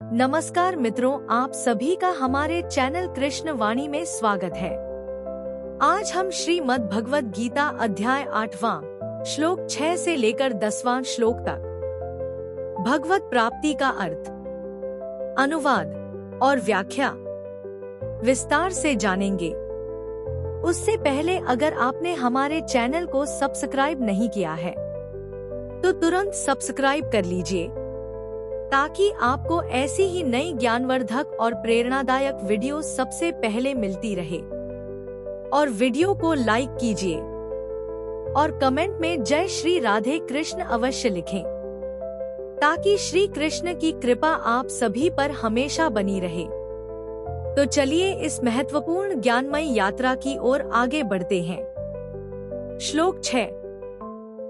नमस्कार मित्रों, आप सभी का हमारे चैनल कृष्ण वाणी में स्वागत है। आज हम श्रीमद् भगवद गीता अध्याय 8वां श्लोक 6 से लेकर 10वां श्लोक तक भगवत प्राप्ति का अर्थ, अनुवाद और व्याख्या विस्तार से जानेंगे। उससे पहले अगर आपने हमारे चैनल को सब्सक्राइब नहीं किया है तो तुरंत सब्सक्राइब कर लीजिए ताकि आपको ऐसी ही नई ज्ञानवर्धक और प्रेरणादायक वीडियो सबसे पहले मिलती रहे। और वीडियो को लाइक कीजिए और कमेंट में जय श्री राधे कृष्ण अवश्य लिखें ताकि श्री कृष्ण की कृपा आप सभी पर हमेशा बनी रहे। तो चलिए इस महत्वपूर्ण ज्ञानमय यात्रा की ओर आगे बढ़ते हैं। श्लोक 6।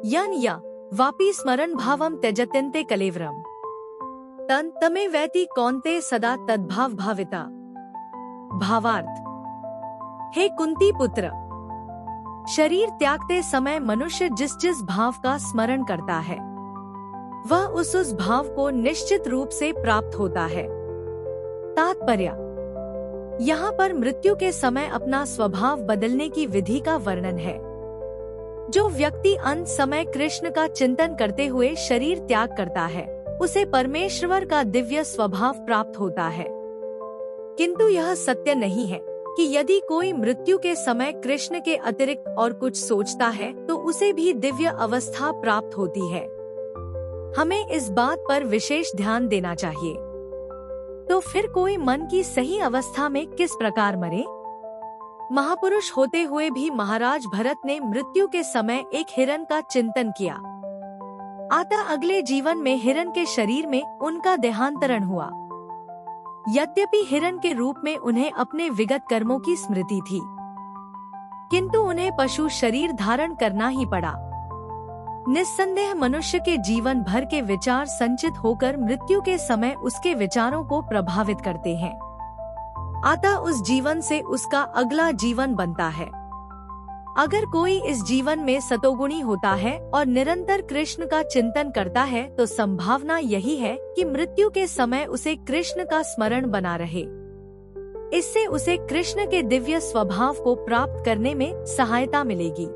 यन या वापि स्मरण भावम त्यजत्यन्ते कलेवरम तन तमे वैति कौन्ते सदा तद्भाव भाविता। भावार्थ, हे कुंती पुत्र, शरीर त्यागते समय मनुष्य जिस जिस भाव का स्मरण करता है वह उस भाव को निश्चित रूप से प्राप्त होता है। तात्पर्य, यहाँ पर मृत्यु के समय अपना स्वभाव बदलने की विधि का वर्णन है। जो व्यक्ति अंत समय कृष्ण का चिंतन करते हुए शरीर त्याग करता है उसे परमेश्वर का दिव्य स्वभाव प्राप्त होता है। किंतु यह सत्य नहीं है कि यदि कोई मृत्यु के समय कृष्ण के अतिरिक्त और कुछ सोचता है तो उसे भी दिव्य अवस्था प्राप्त होती है। हमें इस बात पर विशेष ध्यान देना चाहिए। तो फिर कोई मन की सही अवस्था में किस प्रकार मरे? महापुरुष होते हुए भी महाराज भरत ने मृत्यु के समय एक हिरण का चिंतन किया। अतः अगले जीवन में हिरण के शरीर में उनका देहांतरण हुआ। यद्यपि हिरण के रूप में उन्हें अपने विगत कर्मों की स्मृति थी, किंतु उन्हें पशु शरीर धारण करना ही पड़ा। निस्संदेह मनुष्य के जीवन भर के विचार संचित होकर मृत्यु के समय उसके विचारों को प्रभावित करते हैं। अतः उस जीवन से उसका अगला जीवन बनता है। अगर कोई इस जीवन में सतोगुणी होता है और निरंतर कृष्ण का चिंतन करता है तो संभावना यही है कि मृत्यु के समय उसे कृष्ण का स्मरण बना रहे। इससे उसे कृष्ण के दिव्य स्वभाव को प्राप्त करने में सहायता मिलेगी।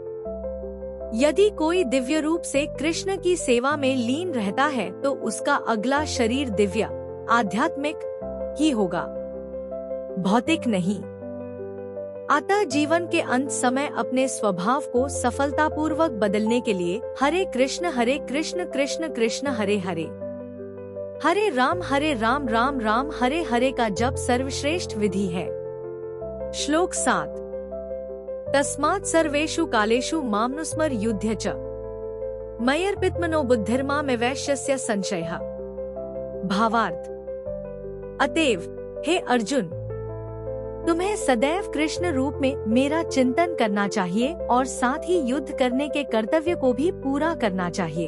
यदि कोई दिव्य रूप से कृष्ण की सेवा में लीन रहता है तो उसका अगला शरीर दिव्य आध्यात्मिक ही होगा, भौतिक नहीं। अतः जीवन के अंत समय अपने स्वभाव को सफलतापूर्वक बदलने के लिए हरे कृष्ण कृष्ण कृष्ण हरे हरे, हरे राम राम हरे हरे का जप सर्वश्रेष्ठ विधि है। श्लोक 7। तस्मात् सर्वेषु कालेषु मामनुस्मर युध्य च मय्यर्पितमनो बुद्धिर्मामेवैष्यस्य संशयः। भावार्थ, अतएव हे अर्जुन, तुम्हें सदैव कृष्ण रूप में मेरा चिंतन करना चाहिए और साथ ही युद्ध करने के कर्तव्य को भी पूरा करना चाहिए।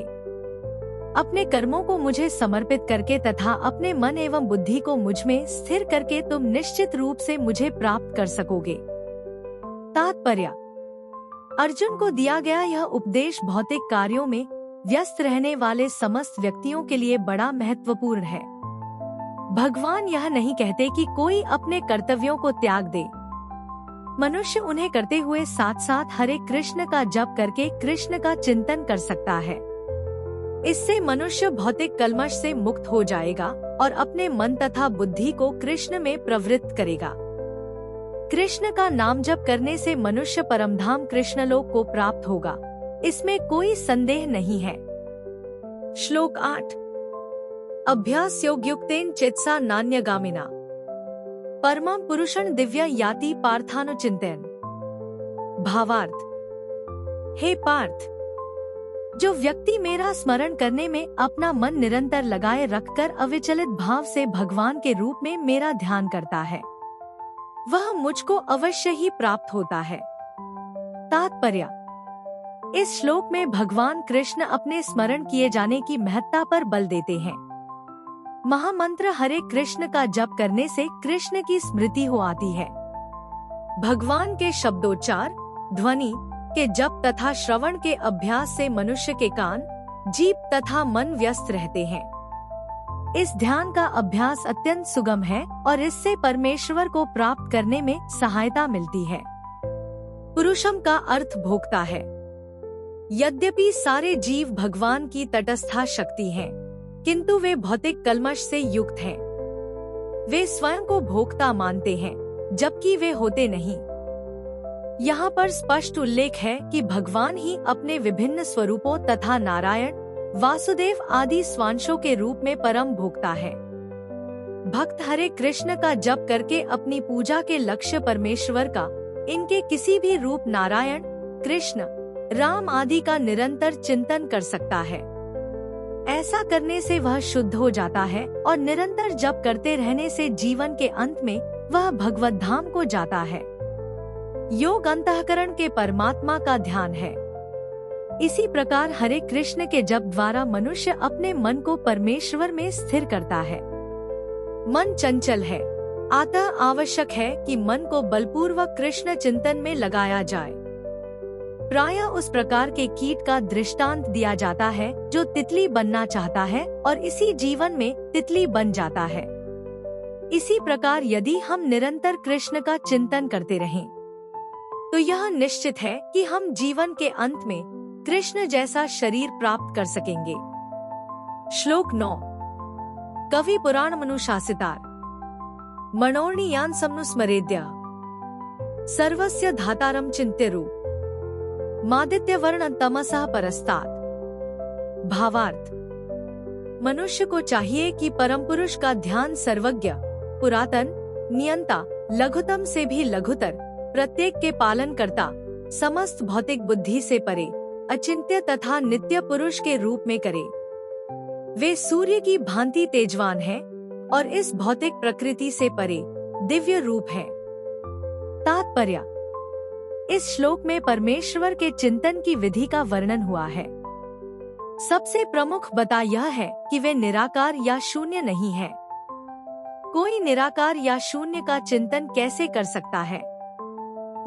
अपने कर्मों को मुझे समर्पित करके तथा अपने मन एवं बुद्धि को मुझ में स्थिर करके तुम निश्चित रूप से मुझे प्राप्त कर सकोगे। तात्पर्य, अर्जुन को दिया गया यह उपदेश भौतिक कार्यों में व्यस्त रहने वाले समस्त व्यक्तियों के लिए बड़ा महत्वपूर्ण है। भगवान यह नहीं कहते कि कोई अपने कर्तव्यों को त्याग दे। मनुष्य उन्हें करते हुए साथ साथ हरे कृष्ण का जप करके कृष्ण का चिंतन कर सकता है। इससे मनुष्य भौतिक कलमश से मुक्त हो जाएगा और अपने मन तथा बुद्धि को कृष्ण में प्रवृत्त करेगा। कृष्ण का नाम जप करने से मनुष्य परमधाम कृष्णलोक को प्राप्त होगा, इसमें कोई संदेह नहीं है। श्लोक 8। अभ्यास योग्युक्तेन चित्सा नान्यगामिना परमं पुरुषं दिव्य याति पार्थानुचिंतयन्। भावार्थ, हे पार्थ, जो व्यक्ति मेरा स्मरण करने में अपना मन निरंतर लगाए रखकर अविचलित भाव से भगवान के रूप में मेरा ध्यान करता है वह मुझको अवश्य ही प्राप्त होता है। तात्पर्य, इस श्लोक में भगवान कृष्ण अपने स्मरण किए जाने की महत्ता पर बल देते हैं। महामंत्र हरे कृष्ण का जप करने से कृष्ण की स्मृति हो आती है। भगवान के शब्दोच्चार, ध्वनि के जप तथा श्रवण के अभ्यास से मनुष्य के कान, जीभ तथा मन व्यस्त रहते हैं। इस ध्यान का अभ्यास अत्यंत सुगम है और इससे परमेश्वर को प्राप्त करने में सहायता मिलती है। पुरुषम का अर्थ भोक्ता है। यद्यपि सारे जीव भगवान की तटस्था शक्ति हैं, किंतु वे भौतिक कल्मश से युक्त हैं। वे स्वयं को भोक्ता मानते हैं, जबकि वे होते नहीं। यहाँ पर स्पष्ट उल्लेख है कि भगवान ही अपने विभिन्न स्वरूपों तथा नारायण, वासुदेव आदि स्वांशों के रूप में परम भोक्ता है। भक्त हरे कृष्ण का जप करके अपनी पूजा के लक्ष्य परमेश्वर का, इनके किसी भी रूप नारायण, कृष्ण, राम आदि का निरंतर चिंतन कर सकता है। ऐसा करने से वह शुद्ध हो जाता है और निरंतर जप करते रहने से जीवन के अंत में वह भगवत धाम को जाता है। योग अंतःकरण के परमात्मा का ध्यान है। इसी प्रकार हरे कृष्ण के जप द्वारा मनुष्य अपने मन को परमेश्वर में स्थिर करता है। मन चंचल है, अतः आवश्यक है कि मन को बलपूर्वक कृष्ण चिंतन में लगाया जाए। प्रायः उस प्रकार के कीट का दृष्टांत दिया जाता है जो तितली बनना चाहता है और इसी जीवन में तितली बन जाता है। इसी प्रकार यदि हम निरंतर कृष्ण का चिंतन करते रहें, तो यह निश्चित है कि हम जीवन के अंत में कृष्ण जैसा शरीर प्राप्त कर सकेंगे। श्लोक 9। कवि पुराण मनुशासितार मनोर्णियान समनुस्मरेद्य सर्वस्य धातारम चिन्त्यरु मादित्य वर्ण तमसः परस्तात्। भावार्थ, मनुष्य को चाहिए कि परम पुरुष का ध्यान सर्वज्ञ, पुरातन, नियंता, लघुतम से भी लघुतर, प्रत्येक के पालन करता, समस्त भौतिक बुद्धि से परे, अचिंत्य तथा नित्य पुरुष के रूप में करे। वे सूर्य की भांति तेजवान हैं और इस भौतिक प्रकृति से परे दिव्य रूप है। तात्पर्य, इस श्लोक में परमेश्वर के चिंतन की विधि का वर्णन हुआ है। सबसे प्रमुख बता यह है कि वे निराकार या शून्य नहीं है। कोई निराकार या शून्य का चिंतन कैसे कर सकता है?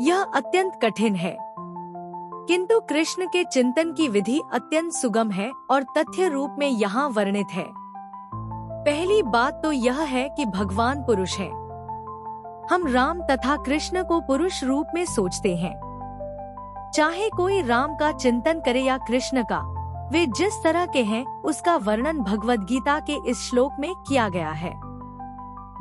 यह अत्यंत कठिन है। किंतु कृष्ण के चिंतन की विधि अत्यंत सुगम है और तथ्य रूप में यहाँ वर्णित है। पहली बात तो यह है कि भगवान पुरुष है। हम राम तथा कृष्ण को पुरुष रूप में सोचते हैं। चाहे कोई राम का चिंतन करे या कृष्ण का, वे जिस तरह के हैं उसका वर्णन भगवद गीता के इस श्लोक में किया गया है।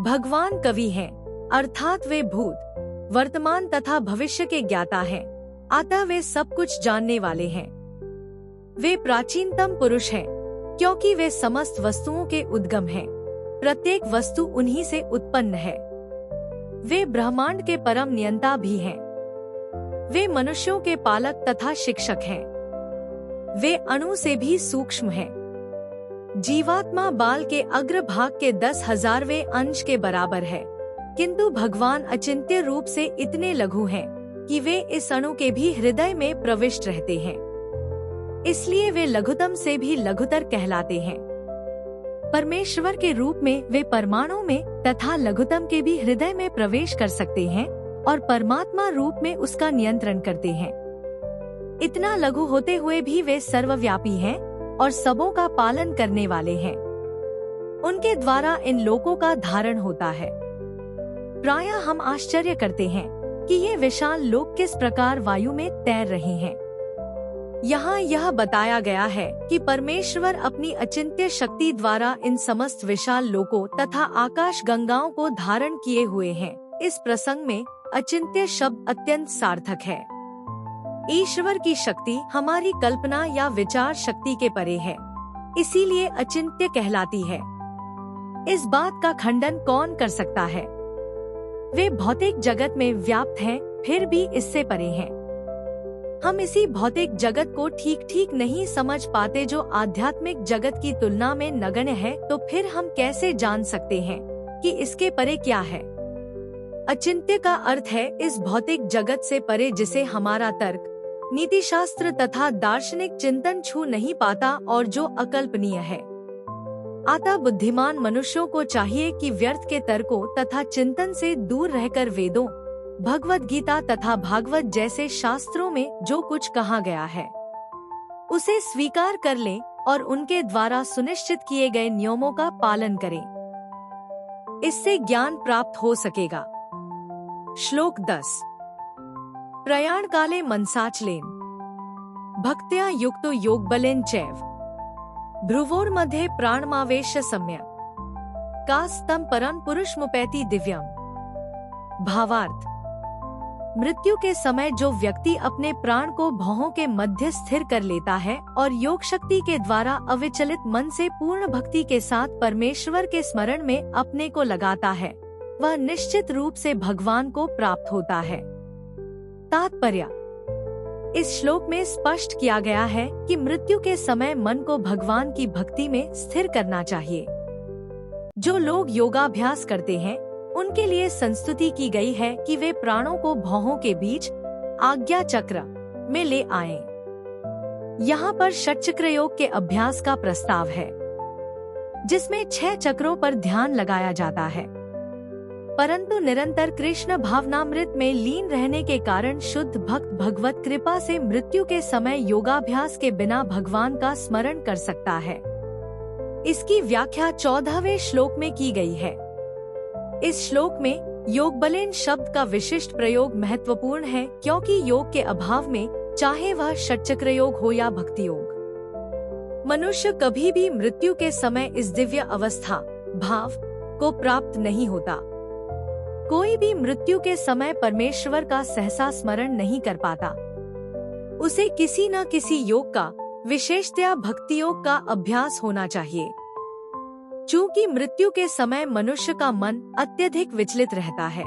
भगवान कवि हैं, अर्थात वे भूत, वर्तमान तथा भविष्य के ज्ञाता हैं, अतः वे सब कुछ जानने वाले हैं। वे प्राचीनतम पुरुष हैं, क्योंकि वे समस्त वस्तुओं के उद्गम हैं। प्रत्येक वस्तु उन्हीं से उत्पन्न है। वे ब्रह्मांड के परम नियंता भी हैं। वे मनुष्यों के पालक तथा शिक्षक हैं। वे अणु से भी सूक्ष्म हैं। जीवात्मा बाल के अग्रभाग के 10,000वें अंश के बराबर है, किंतु भगवान अचिंत्य रूप से इतने लघु हैं कि वे इस अणु के भी हृदय में प्रविष्ट रहते हैं। इसलिए वे लघुतम से भी लघुतर कहलाते हैं। परमेश्वर के रूप में वे परमाणु में तथा लघुतम के भी हृदय में प्रवेश कर सकते हैं और परमात्मा रूप में उसका नियंत्रण करते हैं। इतना लघु होते हुए भी वे सर्वव्यापी हैं और सबों का पालन करने वाले हैं। उनके द्वारा इन लोकों का धारण होता है। प्रायः हम आश्चर्य करते हैं कि ये विशाल लोक किस प्रकार वायु में तैर रहे हैं। यहाँ यह बताया गया है कि परमेश्वर अपनी अचिंत्य शक्ति द्वारा इन समस्त विशाल लोकों तथा आकाश गंगाओं को धारण किए हुए हैं। इस प्रसंग में अचिंत्य शब्द अत्यंत सार्थक है। ईश्वर की शक्ति हमारी कल्पना या विचार शक्ति के परे है, इसीलिए अचिंत्य कहलाती है। इस बात का खंडन कौन कर सकता है? वे भौतिक जगत में व्याप्त हैं, फिर भी इससे परे हैं। हम इसी भौतिक जगत को ठीक ठीक नहीं समझ पाते जो आध्यात्मिक जगत की तुलना में नगण्य है, तो फिर हम कैसे जान सकते हैं कि इसके परे क्या है? अचिंत्य का अर्थ है इस भौतिक जगत से परे जिसे हमारा तर्क, नीतिशास्त्र तथा दार्शनिक चिंतन छू नहीं पाता और जो अकल्पनीय है। अतः बुद्धिमान मनुष्यों को चाहिए कि व्यर्थ के तर्कों तथा चिंतन से दूर रहकर वेदों, भगवद गीता तथा भागवत जैसे शास्त्रों में जो कुछ कहा गया है उसे स्वीकार कर लें और उनके द्वारा सुनिश्चित किए गए नियमों का पालन करें। इससे ज्ञान प्राप्त हो सकेगा। श्लोक 10। प्रयाण काले मनसाचलेन भक्त्या युक्तो योगबलेन चैव भ्रुवोर्मध्ये प्राणमावेश्य सम्यक् कास्तं परं पुरुषमुपैति दिव्यम। भावार्थ, मृत्यु के समय जो व्यक्ति अपने प्राण को भौहों के मध्य स्थिर कर लेता है और योग शक्ति के द्वारा अविचलित मन से पूर्ण भक्ति के साथ परमेश्वर के स्मरण में अपने को लगाता है, वह निश्चित रूप से भगवान को प्राप्त होता है। तात्पर्य, इस श्लोक में स्पष्ट किया गया है कि मृत्यु के समय मन को भगवान की भक्ति में स्थिर करना चाहिए। जो लोग योगाभ्यास करते हैं उनके लिए संस्तुति की गई है कि वे प्राणों को भौहों के बीच आज्ञा चक्र में ले आएं। यहाँ पर षटचक्र योग के अभ्यास का प्रस्ताव है, जिसमें 6 चक्रों पर ध्यान लगाया जाता है। परंतु निरंतर कृष्ण भावनामृत में लीन रहने के कारण शुद्ध भक्त भगवत कृपा से मृत्यु के समय योगाभ्यास के बिना भगवान का स्मरण कर सकता है। इसकी व्याख्या 14वें श्लोक में की गई है। इस श्लोक में योगबलेन शब्द का विशिष्ट प्रयोग महत्वपूर्ण है, क्योंकि योग के अभाव में, चाहे वह षटचक्र योग हो या भक्ति योग, मनुष्य कभी भी मृत्यु के समय इस दिव्य अवस्था भाव को प्राप्त नहीं होता। कोई भी मृत्यु के समय परमेश्वर का सहसा स्मरण नहीं कर पाता। उसे किसी न किसी योग का, विशेषतया भक्ति योग का अभ्यास होना चाहिए। चूंकि मृत्यु के समय मनुष्य का मन अत्यधिक विचलित रहता है,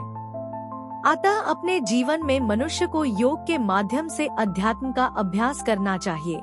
अतः अपने जीवन में मनुष्य को योग के माध्यम से अध्यात्म का अभ्यास करना चाहिए।